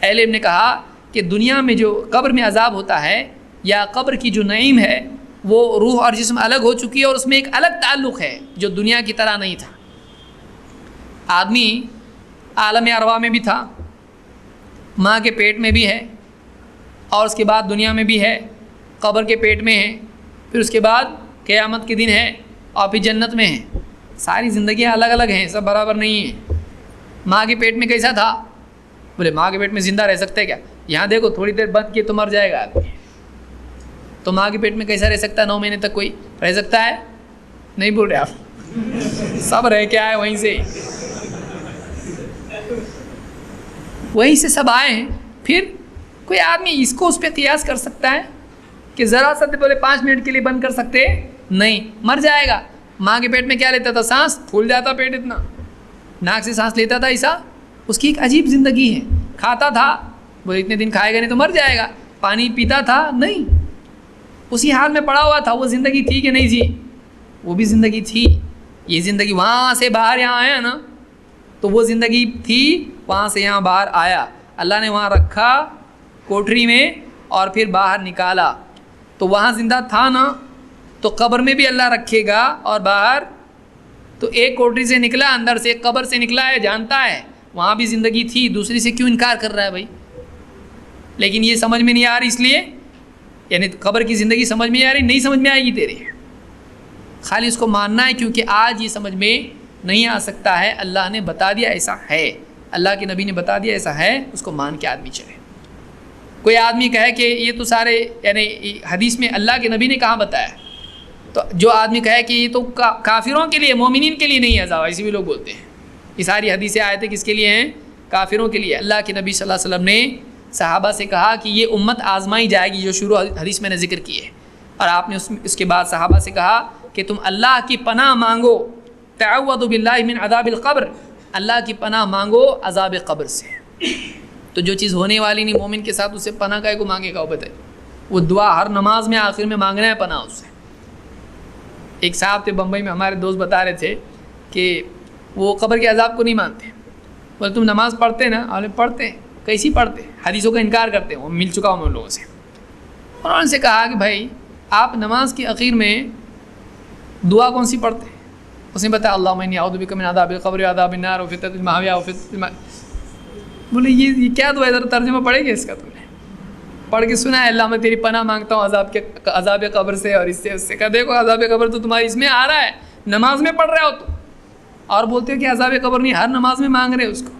اہل علم نے کہا کہ دنیا میں جو قبر میں عذاب ہوتا ہے یا قبر کی جو نعیم ہے وہ روح اور جسم الگ ہو چکی ہے اور اس میں ایک الگ تعلق ہے جو دنیا کی طرح نہیں تھا. آدمی عالم ارواح میں بھی تھا, ماں کے پیٹ میں بھی ہے, اور اس کے بعد دنیا میں بھی ہے, قبر کے پیٹ میں ہے, پھر اس کے بعد قیامت کے دن ہے, اور پھر جنت میں ہے. ساری زندگیاں الگ الگ ہیں, سب برابر نہیں ہیں. ماں کے پیٹ میں کیسا تھا؟ بولے ماں کے پیٹ میں زندہ رہ سکتا ہے کیا؟ یہاں دیکھو تھوڑی دیر بند کیے تو مر جائے گا آدمی. تو ماں کے پیٹ میں کیسا رہ سکتا ہے؟ 9 مہینے تک کوئی رہ سکتا ہے؟ نہیں بول رہے آپ؟ سب رہ کے آئے وہیں سے, وہیں سے سب آئے ہیں. پھر کوئی آدمی اس کو اس پہ قیاس کر سکتا ہے کہ ذرا سا بولے 5 منٹ کے لیے بند کر سکتے؟ نہیں, مر جائے گا. ماں کے پیٹ میں کیا لیتا تھا؟ سانس. پھول جاتا پیٹ اتنا, ناک سے سانس لیتا تھا ایسا. اس کی ایک عجیب زندگی ہے. کھاتا تھا, بولے اتنے دن کھائے گا نہیں تو مر جائے گا. پانی پیتا تھا, نہیں, اسی حال میں پڑا ہوا تھا. وہ زندگی تھی کہ نہیں تھی؟ وہ بھی زندگی تھی. یہ زندگی وہاں سے باہر یہاں آیا نا, تو وہ زندگی تھی, وہاں سے یہاں باہر آیا. اللہ نے وہاں رکھا کوٹری میں اور پھر باہر نکالا. تو وہاں زندہ تھا نا, تو قبر میں بھی اللہ رکھے گا اور باہر. تو ایک کوٹری سے نکلا, اندر سے, ایک قبر سے نکلا ہے, جانتا ہے وہاں بھی زندگی تھی. دوسری سے کیوں انکار کر رہا ہے بھائی؟ لیکن یہ سمجھ میں نہیں آ رہی, اس لیے یعنی قبر کی زندگی سمجھ میں آ رہی, نہیں سمجھ میں آئے گی تیرے. خالی اس کو ماننا ہے, کیونکہ آج یہ سمجھ میں نہیں آ سکتا ہے. اللہ نے بتا دیا ایسا ہے, اللہ کے نبی نے بتا دیا ایسا ہے, اس کو مان کے آدمی چلے. کوئی آدمی کہے کہ یہ تو سارے یعنی حدیث میں اللہ کے نبی نے کہاں بتایا, تو جو آدمی کہے کہ یہ تو کافروں کے لیے, مومنین کے لیے نہیں عذاب, ایسے بھی لوگ بولتے ہیں. یہ ساری حدیثیں آئے تھے کس کے لیے ہیں؟ کافروں کے لیے. اللہ کے نبی صلی اللہ علیہ وسلم نے صحابہ سے کہا کہ یہ امت آزمائی جائے گی, جو شروع حدیث میں نے ذکر کی ہے. اور آپ نے اس کے بعد صحابہ سے کہا کہ تم اللہ کی پناہ مانگو, تعوذوا باللہ من عذاب القبر, اللہ کی پناہ مانگو عذاب قبر سے. تو جو چیز ہونے والی نہیں مومن کے ساتھ, اسے پناہ کا کو مانگے گا؟ وہ بتائے. وہ دعا ہر نماز میں آخر میں مانگنا ہے پناہ اس سے. ایک صاحب تھے بمبئی میں, ہمارے دوست بتا رہے تھے کہ وہ قبر کے عذاب کو نہیں مانتے. بولے تم نماز پڑھتے نا؟ اور پڑھتے. کیسی پڑھتے؟ حدیثوں کا انکار کرتے. وہ مل چکا ہوں میں ان لوگوں سے. اور انہوں نے سے کہا کہ بھائی آپ نماز کی اخیر میں دعا کون سی پڑھتے؟ اس نے بتایا اللہم انی اعوذ بک من عذاب القبر وعذاب النار وفتنة المحیا وفتنة الممات. بولے یہ کیا دعا ہے؟ ذرا ترجمہ پڑھے گا اس کا؟ تم نے پڑھ کے سنا ہے؟ اللہ میں تیری پناہ مانگتا ہوں عذاب قبر سے اور اس سے اس سے. کہا دیکھو عذاب قبر تو تمہاری اس میں آ رہا ہے, نماز میں پڑھ رہے ہو تم, اور بولتے ہو کہ عذاب قبر نہیں, ہر نماز میں مانگ رہے اس کو.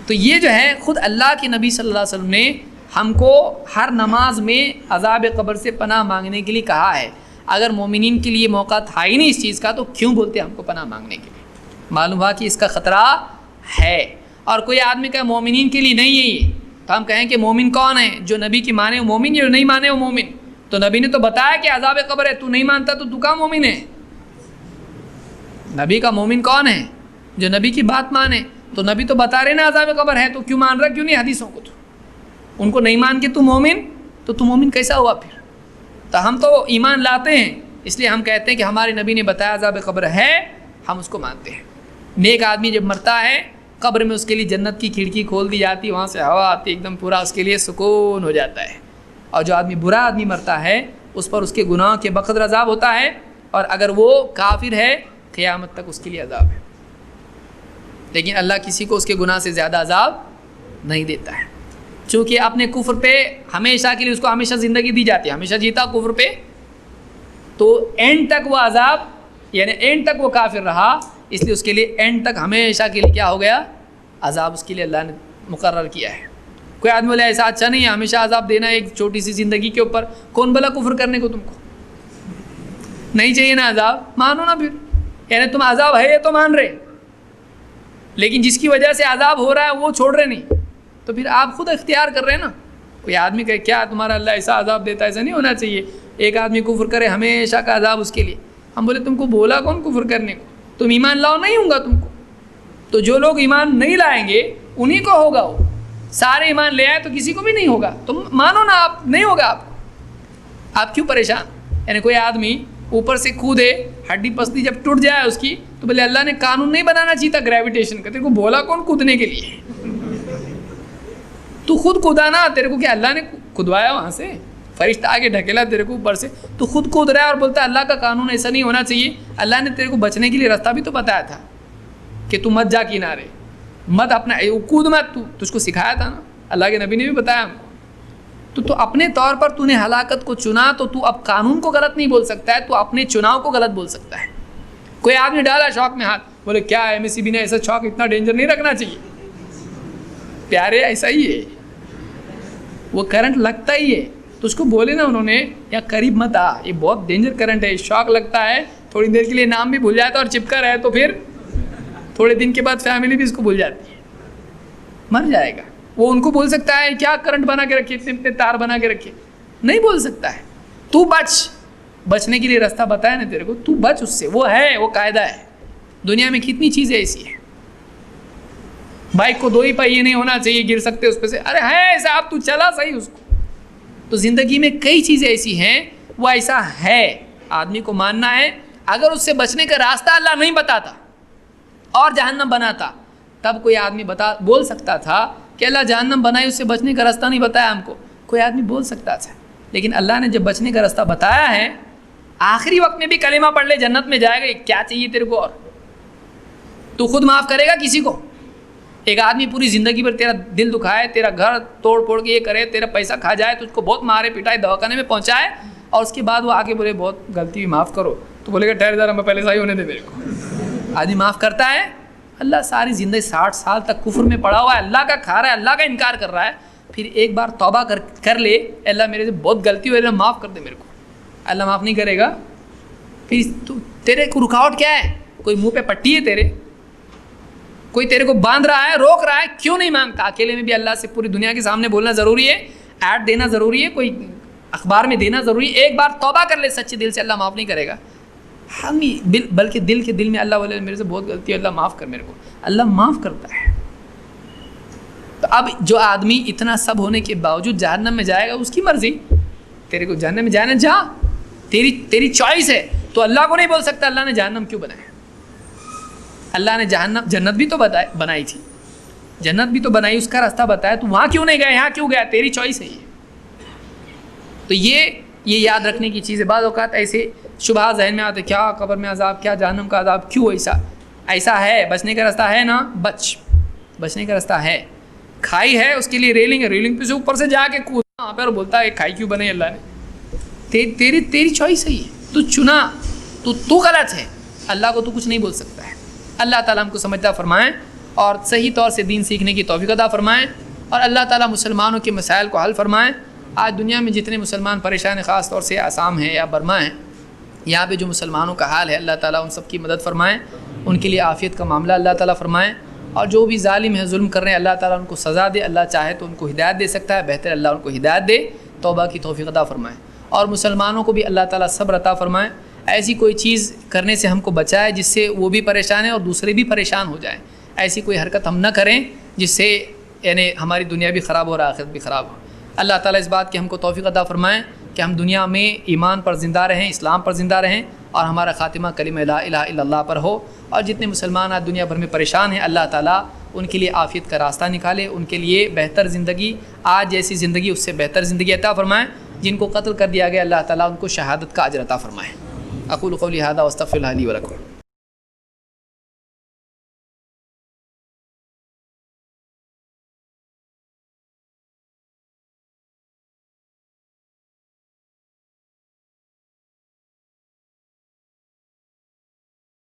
تو یہ جو ہے خود اللہ کے نبی صلی اللہ علیہ وسلم نے ہم کو ہر نماز میں عذاب قبر سے پناہ مانگنے کے لیے کہا ہے. اگر مومنین کے لیے موقع تھا ہی نہیں اس چیز کا, تو کیوں بولتے ہم کو پناہ مانگنے کے لیے؟ معلوم ہوا کہ اس کا خطرہ ہے. اور کوئی آدمی کا مومنین کے لیے نہیں ہے یہ, تو ہم کہیں کہ مومن کون ہے؟ جو نبی کی مانے وہ مومن, جو نہیں مانے وہ مومن. تو نبی نے تو بتایا کہ عذاب قبر ہے, تو نہیں مانتا تو کا مومن ہے؟ نبی کا مومن کون ہے؟ جو نبی کی بات مانے. تو نبی تو بتا رہے نا عذاب قبر ہے, تو کیوں مان رہا, کیوں نہیں حدیثوں کو؟ تو ان کو نہیں مان کے تو مومن, تو مومن کیسا ہوا پھر؟ تو ہم تو ایمان لاتے ہیں, اس لیے ہم کہتے ہیں کہ ہمارے نبی نے بتایا عذاب قبر ہے, ہم اس کو مانتے ہیں. نیک آدمی جب مرتا ہے قبر میں اس کے لیے جنت کی کھڑکی کھول دی جاتی, وہاں سے ہوا آتی, ایک دم پورا اس کے لیے سکون ہو جاتا ہے. اور جو آدمی برا آدمی مرتا ہے اس پر اس کے گناہ کے بقدر عذاب ہوتا ہے, اور اگر وہ کافر ہے قیامت تک اس کے لیے عذاب ہے. لیکن اللہ کسی کو اس کے گناہ سے زیادہ عذاب نہیں دیتا ہے, چونکہ اپنے کفر پہ ہمیشہ کے لیے اس کو ہمیشہ زندگی دی جاتی ہے, ہمیشہ جیتا کفر پہ, تو اینڈ تک وہ عذاب یعنی اینڈ تک وہ کافر رہا, اس لیے اس کے لیے اینڈ تک ہمیشہ کے لیے کیا ہو گیا؟ عذاب اس کے لیے اللہ نے مقرر کیا ہے. کوئی آدمی بولے ایسا اچھا نہیں ہے ہمیشہ عذاب دینا ایک چھوٹی سی زندگی کے اوپر, کون بلا کفر کرنے کو؟ تم کو نہیں چاہیے نا عذاب؟ مانو نا پھر. یعنی تم عذاب ہے یہ تو مان رہے, لیکن جس کی وجہ سے عذاب ہو رہا ہے وہ چھوڑ رہے نہیں, تو پھر آپ خود اختیار کر رہے ہیں نا. کوئی آدمی کہے کیا تمہارا اللہ ایسا عذاب دیتا ہے؟ ایسا نہیں ہونا چاہیے. ایک آدمی کفر کرے ہمیشہ کا عذاب اس کے لیے. ہم بولے تم کو بولا کون کفر کرنے کو؟ تم ایمان لاؤ, نہیں ہوں گا تم کو. تو جو لوگ ایمان نہیں لائیں گے انہی کو ہوگا. وہ سارے ایمان لے آئے تو کسی کو بھی نہیں ہوگا. تم مانو نا, آپ نہیں ہوگا آپ کو. آپ کیوں پریشان؟ یعنی کوئی آدمی اوپر سے کودے, ہڈی پسلی جب ٹوٹ جائے اس کی, تو بولے اللہ نے قانون نہیں بنانا چاہیے تھا گریویٹیشن کا, تیرے کو بولا کون کودنے کے لیے؟ تو خود کودا نا, تیرے کو کیا اللہ نے کھدوایا وہاں سے؟ فرشتہ آگے ڈھکیلا تیرے کو اوپر سے, تو خود کود رہا ہے اور بولتا ہے اللہ کا قانون ایسا نہیں ہونا چاہیے. اللہ نے تیرے کو بچنے کے لیے راستہ بھی تو بتایا تھا کہ تو مت جا کنارے, مت اپنا کود مت, تجھ کو سکھایا تھا نا, اللہ کے نبی نے بھی بتایا ہم کو. تو اپنے طور پر تو نے ہلاکت کو چنا, تو تو اب قانون کو غلط نہیں بول سکتا ہے, تو اپنے چناؤ کو غلط بول سکتا ہے. کوئی آدمی ڈالا شوق میں ہاتھ, بولے کیا MSCB نے ایسا شوق اتنا ڈینجر نہیں رکھنا چاہیے. پیارے ایسا ہی ہے, وہ کرنٹ لگتا ہی ہے, تو اس کو بولے نا انہوں نے یا قریب مت آ, یہ بہت ڈینجر کرنٹ ہے, شوق لگتا ہے, تھوڑی دیر کے لیے نام بھی بھول جاتا ہے اور چپکا رہے تو پھر تھوڑے دن کے بعد فیملی بھی اس کو بھول جاتی ہے, مر جائے گا. وہ ان کو بول سکتا ہے کیا کرنٹ بنا کے رکھے, اتنے تار بنا کے رکھے, نہیں بول سکتا ہے. تو بچنے کے لیے راستہ بتایا نا تیرے کو, تو بچ اس سے, وہ ہے, وہ قاعدہ ہے. دنیا میں کتنی چیزیں ایسی ہیں, بائک کو 2 ہی پہیے نہیں ہونا چاہیے, گر سکتے اس پہ سے, ارے ہے ایسا, آپ تو چلا صحیح اس کو. تو زندگی میں کئی چیزیں ایسی ہیں, وہ ایسا ہے, آدمی کو ماننا ہے. اگر اس سے بچنے کا راستہ اللہ نہیں بتاتا اور جہنم بناتا, تب کوئی آدمی بول سکتا تھا کہ اللہ جہنم بنائی, اس سے بچنے کا راستہ نہیں بتایا ہم کو, کوئی آدمی بول سکتا تھا. لیکن اللہ نے جب بچنے کا راستہ بتایا ہے, آخری وقت میں بھی کلمہ پڑھ لے جنت میں جائے گا, کیا چاہیے تیرے کو؟ اور تو خود معاف کرے گا کسی کو؟ ایک آدمی پوری زندگی پر تیرا دل دکھائے, تیرا گھر توڑ پھوڑ کے یہ کرے, تیرا پیسہ کھا جائے, تجھ کو بہت مارے پٹائے, دواخانے میں پہنچائے, اور اس کے بعد وہ آگے بولے بہت غلطی ہوئی معاف کرو, تو بولے گا ٹھہر ذرا, میں پہلے صحیح ہونے دے میرے کو. آدمی معاف کرتا ہے؟ اللہ ساری زندگی 60 سال تک کفر میں پڑا ہوا ہے, اللہ کا کھا رہا ہے, اللہ کا انکار کر رہا ہے, پھر ایک بار توبہ کر لے, اللہ میرے سے بہت غلطی ہوئی, اللہ معاف کر دے میرے کو, اللہ معاف نہیں کرے گا. پھر تیرے کو رکاوٹ کیا ہے؟ کوئی منہ پہ پٹی ہے تیرے, کوئی تیرے کو باندھ رہا ہے, روک رہا ہے, کیوں نہیں مانگتا؟ اکیلے میں بھی اللہ سے پوری دنیا کے سامنے بولنا ضروری ہے, ایڈ دینا ضروری ہے, کوئی اخبار میں دینا ضروری ہے. ایک بار توبہ کر لے سچے دل سے, اللہ معاف نہیں کرے گا. ہم بلکہ دل کے دل میں اللہ بولے میرے سے بہت غلطی ہے, اللہ معاف کر میرے کو, اللہ معاف کرتا ہے. تو اب جو آدمی اتنا سب ہونے کے باوجود جہنم میں جائے گا, اس کی مرضی, تیرے کو جہنم میں جانا جا, تیری چوائس ہے. تو اللہ کو نہیں بول سکتا اللہ نے جہنم کیوں بنایا. اللہ نے جنت بھی تو بنائی تھی, جنت بھی تو بنائی, اس کا راستہ بتایا, تو وہاں کیوں نہیں گیا, یہاں کیوں گیا؟ تیری چوائس ہے یہ. تو یہ یاد رکھنے کی چیز ہے. بعض اوقات ایسے شبہ ذہن میں آتے, کیا قبر میں عذاب, کیا جہنم کا عذاب, کیوں ایسا ہے؟ بچنے کا راستہ ہے نا, بچنے کا راستہ ہے. کھائی ہے, اس کے لیے ریلنگ ہے, ریلنگ پہ سے اوپر سے جا کے کودنا وہاں پہ اور بولتا ہے کھائی کیوں بنائی اللہ نے. تیری چوائس ہے یہ, تو چنا, تو غلط ہے, اللہ کو تو کچھ نہیں بول سکتا ہے. اللہ تعالیٰ ہم کو سمجھدار فرمائیں اور صحیح طور سے دین سیکھنے کی توفیق عطا فرمائیں, اور اللہ تعالیٰ مسلمانوں کے مسائل کو حل فرمائیں. آج دنیا میں جتنے مسلمان پریشان ہیں, خاص طور سے آسام ہیں یا برما ہیں, یہاں پہ جو مسلمانوں کا حال ہے, اللہ تعالیٰ ان سب کی مدد فرمائیں, ان کے لیے عافیت کا معاملہ اللہ تعالیٰ فرمائیں. اور جو بھی ظالم ہیں, ظلم کر رہے ہیں, اللہ تعالیٰ ان کو سزا دے. اللہ چاہے تو ان کو ہدایت دے سکتا ہے, بہتر اللہ ان کو ہدایت دے, توبہ کی توفیق عطا فرمائیں. اور مسلمانوں کو بھی اللہ تعالیٰ صبر عطا فرمائیں. ایسی کوئی چیز کرنے سے ہم کو بچائے جس سے وہ بھی پریشان ہیں اور دوسرے بھی پریشان ہو جائیں. ایسی کوئی حرکت ہم نہ کریں جس سے یعنی ہماری دنیا بھی خراب ہو رہا ہے, آخرت بھی خراب ہو. اللہ تعالیٰ اس بات کی ہم کو توفیق عطا فرمائیں کہ ہم دنیا میں ایمان پر زندہ رہیں, اسلام پر زندہ رہیں, اور ہمارا خاتمہ کلمہ لا الہ الا اللہ پر ہو. اور جتنے مسلمان آج دنیا بھر میں پریشان ہیں, اللہ تعالیٰ ان کے لیے عافیت کا راستہ نکالے, ان کے لیے بہتر زندگی, آج جیسی زندگی اس سے بہتر زندگی عطا فرمائیں. جن کو قتل کر دیا گیا, اللہ تعالیٰ ان کو شہادت کا اجر عطا فرمائے. اقول قولی ھذا واستغفر اللہ لی ولکم.